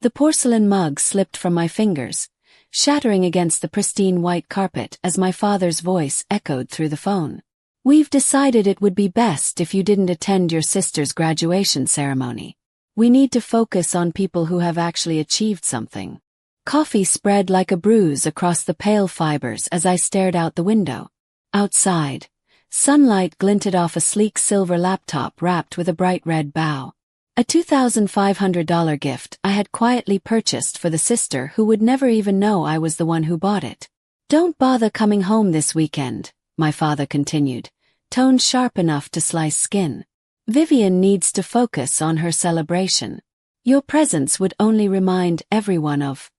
The porcelain mug slipped from my fingers, shattering against the pristine white carpet as my father's voice echoed through the phone. "We've decided it would be best if you didn't attend your sister's graduation ceremony. We need to focus on people who have actually achieved something." Coffee spread like a bruise across the pale fibers as I stared out the window. Outside, sunlight glinted off a sleek silver laptop wrapped with a bright red bow. A $2,500 gift I had quietly purchased for the sister who would never even know I was the one who bought it. "Don't bother coming home this weekend," my father continued, tone sharp enough to slice skin. "Vivian needs to focus on her celebration. Your presence would only remind everyone of,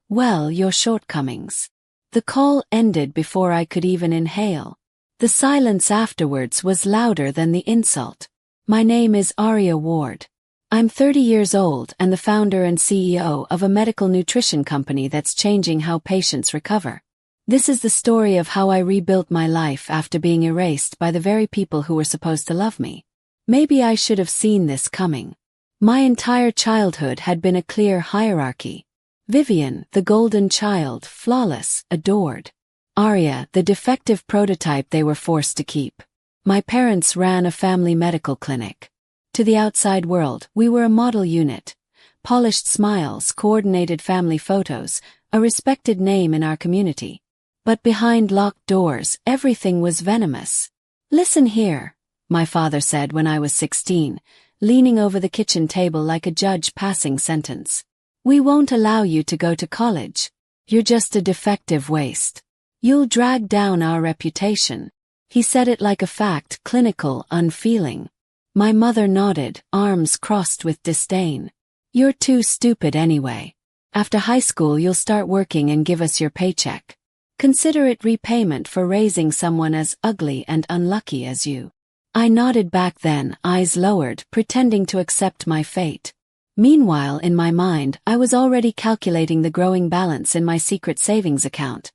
well, your shortcomings." The call ended before I could even inhale. The silence afterwards was louder than the insult. "My name is Aria Ward. I'm 30 years old and the founder and CEO of a medical nutrition company that's changing how patients recover. This is the story of how I rebuilt my life after being erased by the very people who were supposed to love me." Maybe I should have seen this coming. My entire childhood had been a clear hierarchy. Vivian, the golden child, flawless, adored. Aria, the defective prototype they were forced to keep. My parents ran a family medical clinic. To the outside world, we were a model unit. Polished smiles, coordinated family photos, a respected name in our community. But behind locked doors, everything was venomous. "Listen here," my father said when I was 16, leaning over the kitchen table like a judge passing sentence. "We won't allow you to go to college. You're just a defective waste. You'll drag down our reputation." He said it like a fact, clinical, unfeeling. My mother nodded, arms crossed with disdain. "You're too stupid anyway. After high school you'll start working and give us your paycheck. Consider it repayment for raising someone as ugly and unlucky as you." I nodded back then, eyes lowered, pretending to accept my fate. Meanwhile, in my mind, I was already calculating the growing balance in my secret savings account.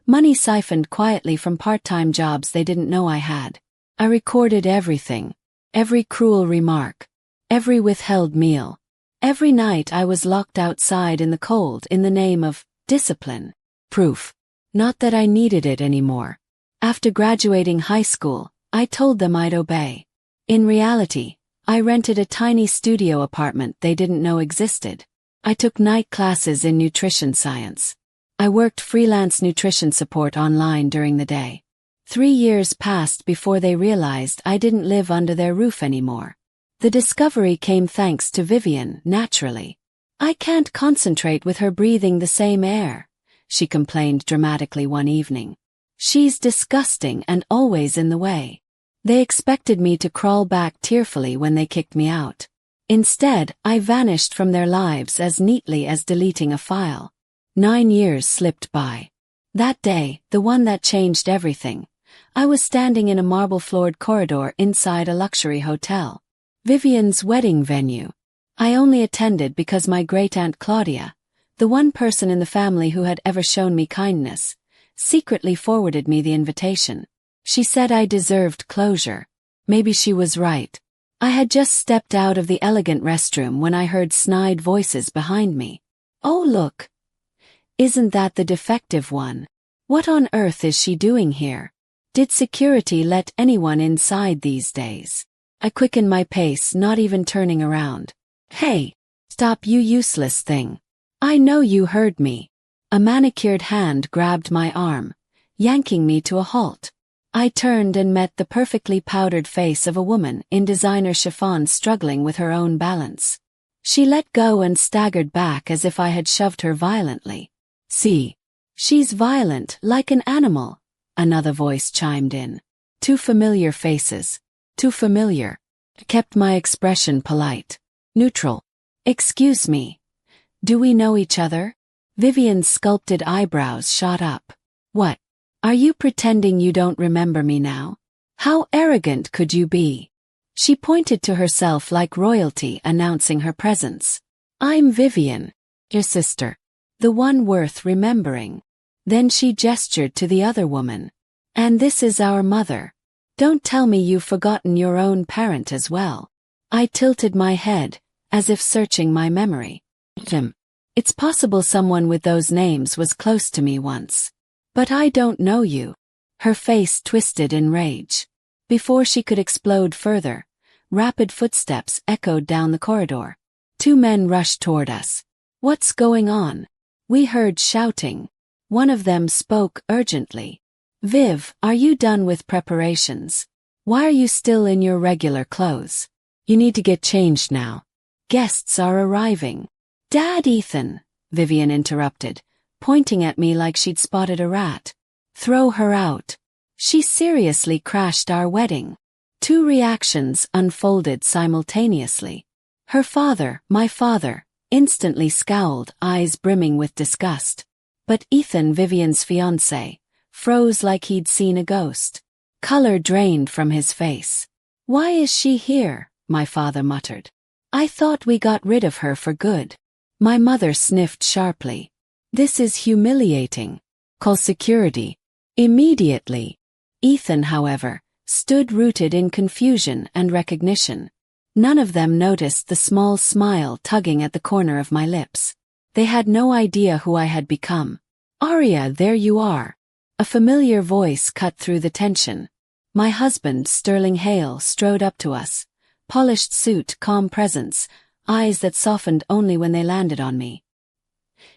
Money siphoned quietly from part-time jobs they didn't know I had. I recorded everything. Every cruel remark. Every withheld meal. Every night I was locked outside in the cold in the name of discipline. Proof. Not that I needed it anymore. After graduating high school, I told them I'd obey. In reality, I rented a tiny studio apartment they didn't know existed. I took night classes in nutrition science. I worked freelance nutrition support online during the day. 3 years passed before they realized I didn't live under their roof anymore. The discovery came thanks to Vivian, naturally. "I can't concentrate with her breathing the same air," she complained dramatically one evening. "She's disgusting and always in the way." They expected me to crawl back tearfully when they kicked me out. Instead, I vanished from their lives as neatly as deleting a file. 9 years slipped by. That day, the one that changed everything, I was standing in a marble-floored corridor inside a luxury hotel. Vivian's wedding venue. I only attended because my great-aunt Claudia, the one person in the family who had ever shown me kindness, secretly forwarded me the invitation. She said I deserved closure. Maybe she was right. I had just stepped out of the elegant restroom when I heard snide voices behind me. "Oh look! Isn't that the defective one? What on earth is she doing here? Did security let anyone inside these days?" I quickened my pace, not even turning around. "Hey! Stop, you useless thing. I know you heard me." A manicured hand grabbed my arm, yanking me to a halt. I turned and met the perfectly powdered face of a woman in designer chiffon struggling with her own balance. She let go and staggered back as if I had shoved her violently. "See? She's violent, like an animal," another voice chimed in. Two familiar faces. Too familiar. I kept my expression polite. Neutral. "Excuse me. Do we know each other?" Vivian's sculpted eyebrows shot up. "What? Are you pretending you don't remember me now? How arrogant could you be?" She pointed to herself like royalty announcing her presence. "I'm Vivian, your sister. The one worth remembering." Then she gestured to the other woman. "And this is our mother. Don't tell me you've forgotten your own parent as well." I tilted my head, as if searching my memory. Him. It's possible someone with those names was close to me once. But I don't know you. Her face twisted in rage. Before she could explode further, rapid footsteps echoed down the corridor. Two men rushed toward us. What's going on? We heard shouting. One of them spoke urgently. Viv, are you done with preparations? Why are you still in your regular clothes? You need to get changed now. Guests are arriving. Dad, Ethan, Vivian interrupted, pointing at me like she'd spotted a rat. Throw her out. She seriously crashed our wedding. Two reactions unfolded simultaneously. Her father, my father, instantly scowled, eyes brimming with disgust. But Ethan, Vivian's fiancé, froze like he'd seen a ghost. Color drained from his face. Why is she here? My father muttered. I thought we got rid of her for good. My mother sniffed sharply. This is humiliating. Call security. Immediately. Ethan, however, stood rooted in confusion and recognition. None of them noticed the small smile tugging at the corner of my lips. They had no idea who I had become. Arya, there you are. A familiar voice cut through the tension. My husband, Sterling Hale, strode up to us. Polished suit, calm presence, eyes that softened only when they landed on me.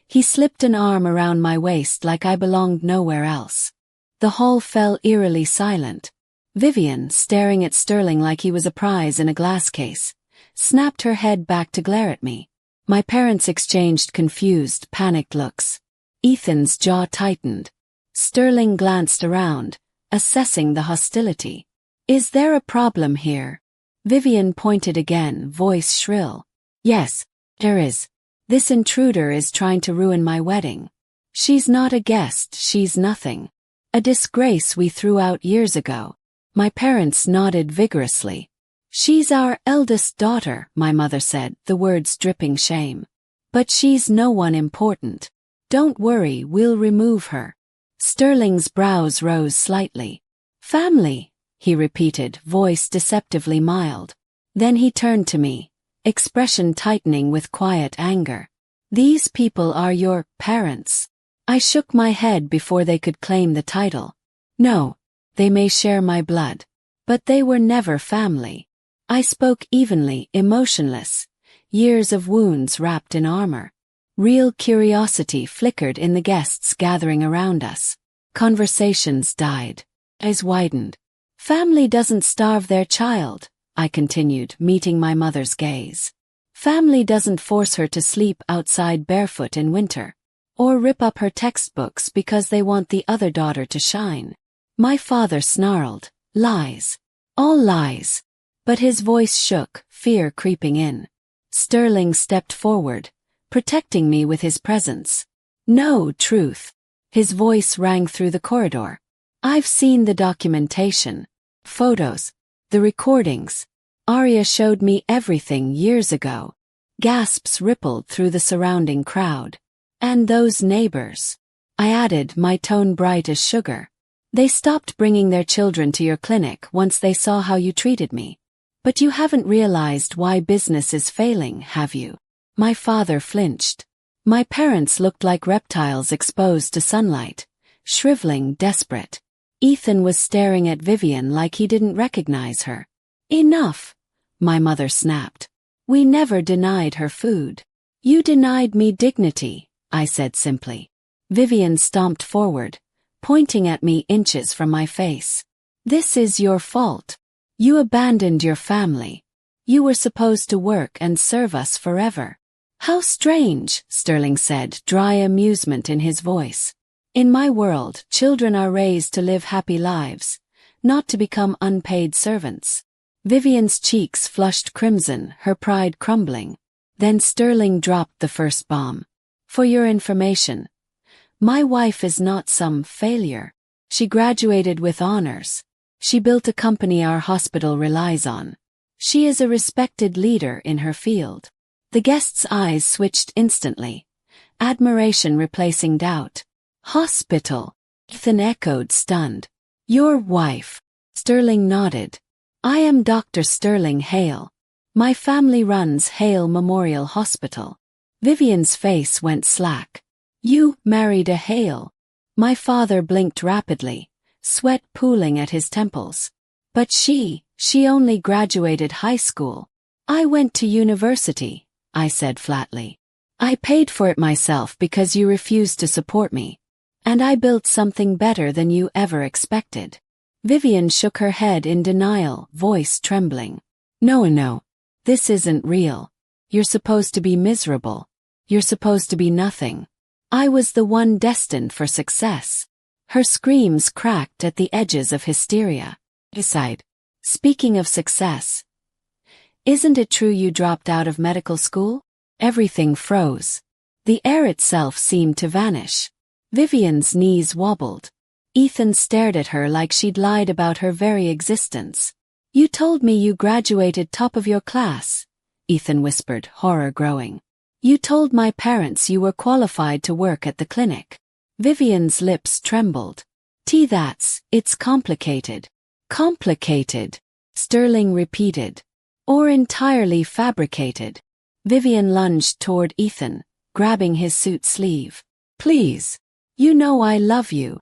He slipped an arm around my waist like I belonged nowhere else. The hall fell eerily silent. Vivian, staring at Sterling like he was a prize in a glass case, snapped her head back to glare at me. My parents exchanged confused, panicked looks. Ethan's jaw tightened. Sterling glanced around, assessing the hostility. Is there a problem here? Vivian pointed again, voice shrill. Yes, there is. This intruder is trying to ruin my wedding. She's not a guest, she's nothing. A disgrace we threw out years ago. My parents nodded vigorously. She's our eldest daughter, my mother said, the words dripping shame. But she's no one important. Don't worry, we'll remove her. Sterling's brows rose slightly. Family, he repeated, voice deceptively mild. Then he turned to me, expression tightening with quiet anger. These people are your parents. I shook my head before they could claim the title. No, they may share my blood, but they were never family. I spoke evenly, emotionless, years of wounds wrapped in armor. Real curiosity flickered in the guests gathering around us. Conversations died. Eyes widened. Family doesn't starve their child, I continued, meeting my mother's gaze. Family doesn't force her to sleep outside barefoot in winter, or rip up her textbooks because they want the other daughter to shine. My father snarled, lies. All lies. But his voice shook, fear creeping in. Sterling stepped forward, protecting me with his presence. No, truth. His voice rang through the corridor. I've seen the documentation. Photos. The recordings. Arya showed me everything years ago. Gasps rippled through the surrounding crowd. And those neighbors. I added, my tone bright as sugar. They stopped bringing their children to your clinic once they saw how you treated me. But you haven't realized why business is failing, have you? My father flinched. My parents looked like reptiles exposed to sunlight, shriveling, desperate. Ethan was staring at Vivian like he didn't recognize her. Enough, my mother snapped. We never denied her food. You denied me dignity, I said simply. Vivian stomped forward, pointing at me inches from my face. This is your fault. You abandoned your family. You were supposed to work and serve us forever. How strange, Sterling said, dry amusement in his voice. In my world, children are raised to live happy lives, not to become unpaid servants. Vivian's cheeks flushed crimson, her pride crumbling. Then Sterling dropped the first bomb. For your information, my wife is not some failure. She graduated with honors. She built a company our hospital relies on. She is a respected leader in her field. The guest's eyes switched instantly, admiration replacing doubt. Hospital, Ethan echoed, stunned. Your wife. Sterling nodded. I am Dr. Sterling Hale. My family runs Hale Memorial Hospital. Vivian's face went slack. You married a Hale. My father blinked rapidly, sweat pooling at his temples. But she only graduated high school. I went to university, I said flatly. I paid for it myself because you refused to support me. And I built something better than you ever expected. Vivian shook her head in denial, voice trembling. No. This isn't real. You're supposed to be miserable. You're supposed to be nothing. I was the one destined for success. Her screams cracked at the edges of hysteria. Aside. Speaking of success. Isn't it true you dropped out of medical school? Everything froze. The air itself seemed to vanish. Vivian's knees wobbled. Ethan stared at her like she'd lied about her very existence. You told me you graduated top of your class, Ethan whispered, horror growing. You told my parents you were qualified to work at the clinic. Vivian's lips trembled. It's complicated. Complicated, Sterling repeated. Or entirely fabricated. Vivian lunged toward Ethan, grabbing his suit sleeve. Please. You know I love you.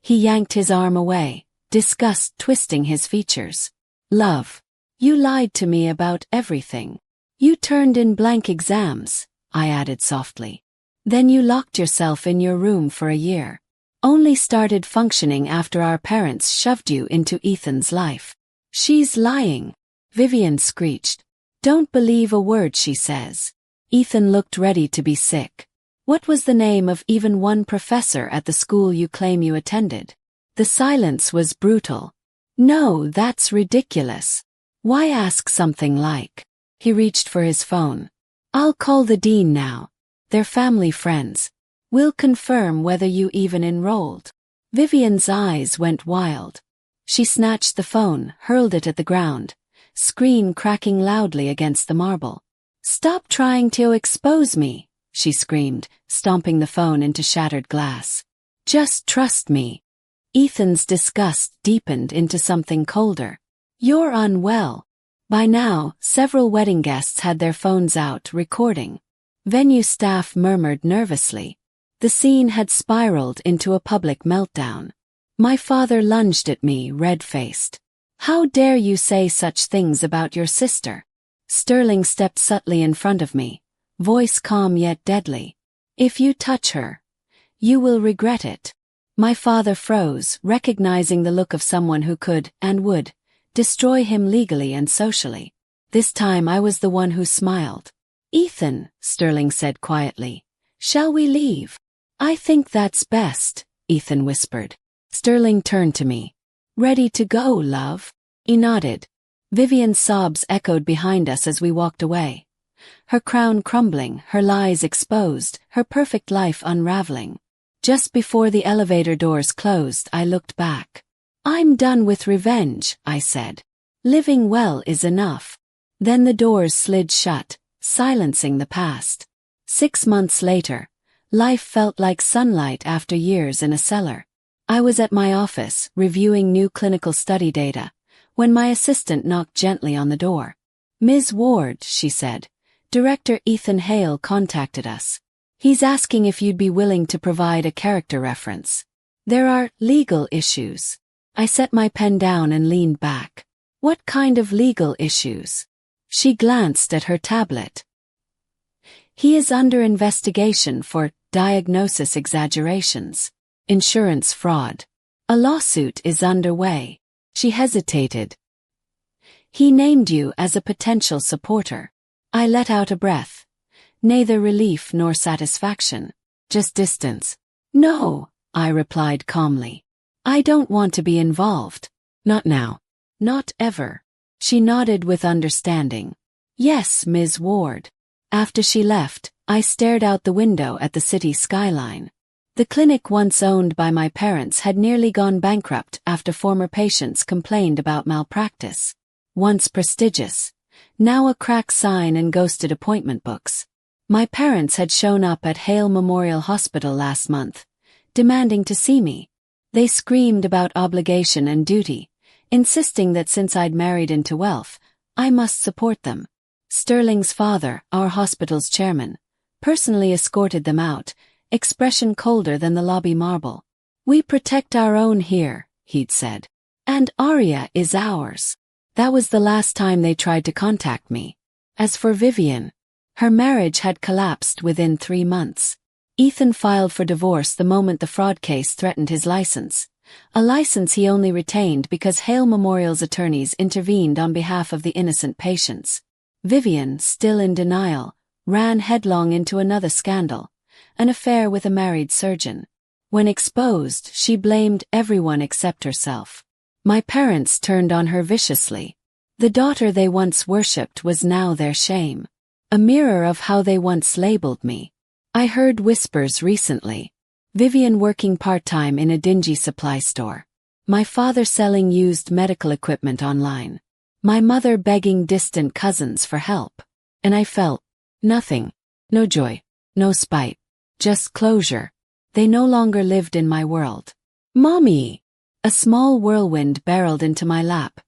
He yanked his arm away, disgust twisting his features. Love. You lied to me about everything. You turned in blank exams, I added softly. Then you locked yourself in your room for a year. Only started functioning after our parents shoved you into Ethan's life. She's lying, Vivian screeched. Don't believe a word she says. Ethan looked ready to be sick. What was the name of even one professor at the school you claim you attended? The silence was brutal. No, that's ridiculous. Why ask something like? He reached for his phone. I'll call the dean now. They're family friends. We'll confirm whether you even enrolled. Vivian's eyes went wild. She snatched the phone, hurled it at the ground, screen cracking loudly against the marble. Stop trying to expose me, she screamed, stomping the phone into shattered glass. Just trust me. Ethan's disgust deepened into something colder. You're unwell. By now, several wedding guests had their phones out, recording. Venue staff murmured nervously. The scene had spiraled into a public meltdown. My father lunged at me, red-faced. How dare you say such things about your sister? Sterling stepped subtly in front of me, voice calm yet deadly. If you touch her, you will regret it. My father froze, recognizing the look of someone who could, and would, destroy him legally and socially. This time I was the one who smiled. Ethan, Sterling said quietly, shall we leave? I think that's best, Ethan whispered. Sterling turned to me. Ready to go, love? He nodded. Vivian's sobs echoed behind us as we walked away. Her crown crumbling, her lies exposed, her perfect life unraveling. Just before the elevator doors closed, I looked back. I'm done with revenge, I said. Living well is enough. Then the doors slid shut, silencing the past. 6 months later, life felt like sunlight after years in a cellar. I was at my office, reviewing new clinical study data, when my assistant knocked gently on the door. Ms. Ward, she said, Director Ethan Hale contacted us. He's asking if you'd be willing to provide a character reference. There are legal issues. I set my pen down and leaned back. What kind of legal issues? She glanced at her tablet. He is under investigation for diagnosis exaggerations, insurance fraud. A lawsuit is underway. She hesitated. He named you as a potential supporter. I let out a breath. Neither relief nor satisfaction. Just distance. No, I replied calmly. I don't want to be involved. Not now. Not ever. She nodded with understanding. Yes, Ms. Ward. After she left, I stared out the window at the city skyline. The clinic once owned by my parents had nearly gone bankrupt after former patients complained about malpractice. Once prestigious, now a cracked sign and ghosted appointment books. My parents had shown up at Hale Memorial Hospital last month, demanding to see me. They screamed about obligation and duty, insisting that since I'd married into wealth, I must support them. Sterling's father, our hospital's chairman, personally escorted them out, expression colder than the lobby marble. "We protect our own here," he'd said. "And Arya is ours." That was the last time they tried to contact me. As for Vivian, her marriage had collapsed within 3 months. Ethan filed for divorce the moment the fraud case threatened his license, a license he only retained because Hale Memorial's attorneys intervened on behalf of the innocent patients. Vivian, still in denial, ran headlong into another scandal, an affair with a married surgeon. When exposed, she blamed everyone except herself. My parents turned on her viciously. The daughter they once worshipped was now their shame, a mirror of how they once labeled me. I heard whispers recently. Vivian working part-time in a dingy supply store. My father selling used medical equipment online. My mother begging distant cousins for help. And I felt nothing. No joy. No spite. Just closure. They no longer lived in my world. "Mommy!" A small whirlwind barreled into my lap,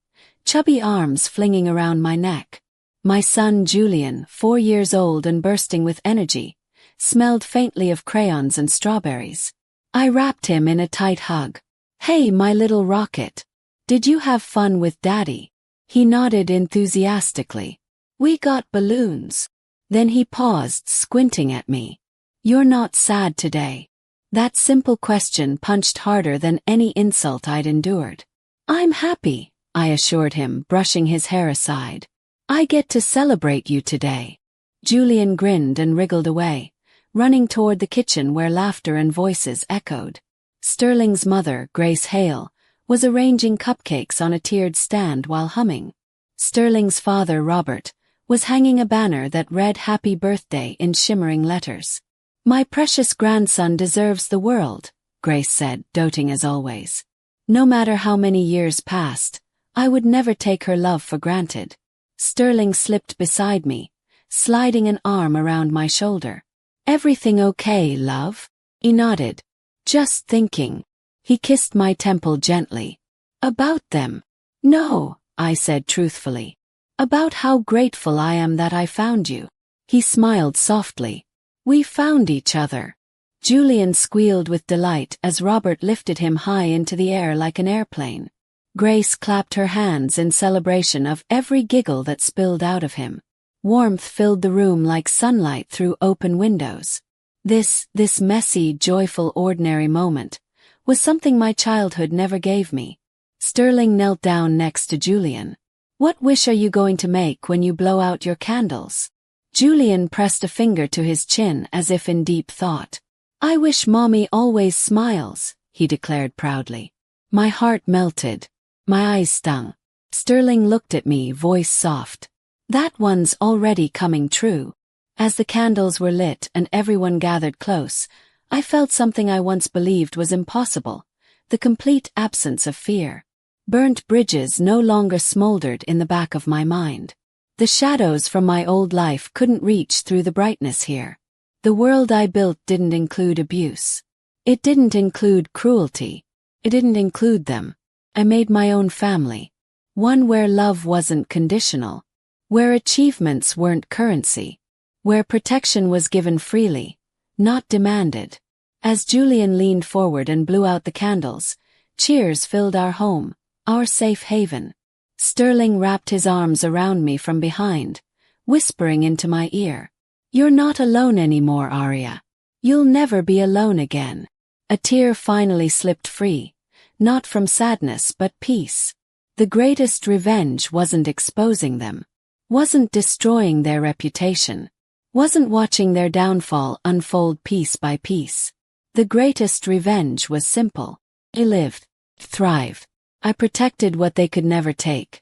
chubby arms flinging around my neck. My son Julian, 4 years old and bursting with energy, smelled faintly of crayons and strawberries. I wrapped him in a tight hug. "Hey, my little rocket. Did you have fun with Daddy?" He nodded enthusiastically. "We got balloons." Then he paused, squinting at me. "You're not sad today?" That simple question punched harder than any insult I'd endured. "I'm happy," I assured him, brushing his hair aside. "I get to celebrate you today." Julian grinned and wriggled away, running toward the kitchen where laughter and voices echoed. Sterling's mother, Grace Hale, was arranging cupcakes on a tiered stand while humming. Sterling's father, Robert, was hanging a banner that read "Happy Birthday" in shimmering letters. "My precious grandson deserves the world," Grace said, doting as always. No matter how many years passed, I would never take her love for granted. Sterling slipped beside me, sliding an arm around my shoulder. "Everything okay, love?" He nodded. "Just thinking." He kissed my temple gently. "About them?" "No," I said truthfully. "About how grateful I am that I found you." He smiled softly. "We found each other." Julian squealed with delight as Robert lifted him high into the air like an airplane. Grace clapped her hands in celebration of every giggle that spilled out of him. Warmth filled the room like sunlight through open windows. This messy, joyful, ordinary moment was something my childhood never gave me. Sterling knelt down next to Julian. "What wish are you going to make when you blow out your candles?" Julian pressed a finger to his chin as if in deep thought. "I wish Mommy always smiles," he declared proudly. My heart melted. My eyes stung. Sterling looked at me, voice soft. "That one's already coming true." As the candles were lit and everyone gathered close, I felt something I once believed was impossible, the complete absence of fear. Burnt bridges no longer smoldered in the back of my mind. The shadows from my old life couldn't reach through the brightness here. The world I built didn't include abuse. It didn't include cruelty. It didn't include them. I made my own family. One where love wasn't conditional. Where achievements weren't currency. Where protection was given freely, not demanded. As Julian leaned forward and blew out the candles, cheers filled our home, our safe haven. Sterling wrapped his arms around me from behind, whispering into my ear. "You're not alone anymore, Arya. You'll never be alone again." A tear finally slipped free, not from sadness but peace. The greatest revenge wasn't exposing them, wasn't destroying their reputation, wasn't watching their downfall unfold piece by piece. The greatest revenge was simple. I lived, thrived. I protected what they could never take.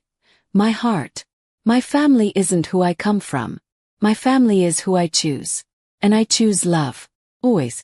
My heart. My family isn't who I come from. My family is who I choose. And I choose love. Always.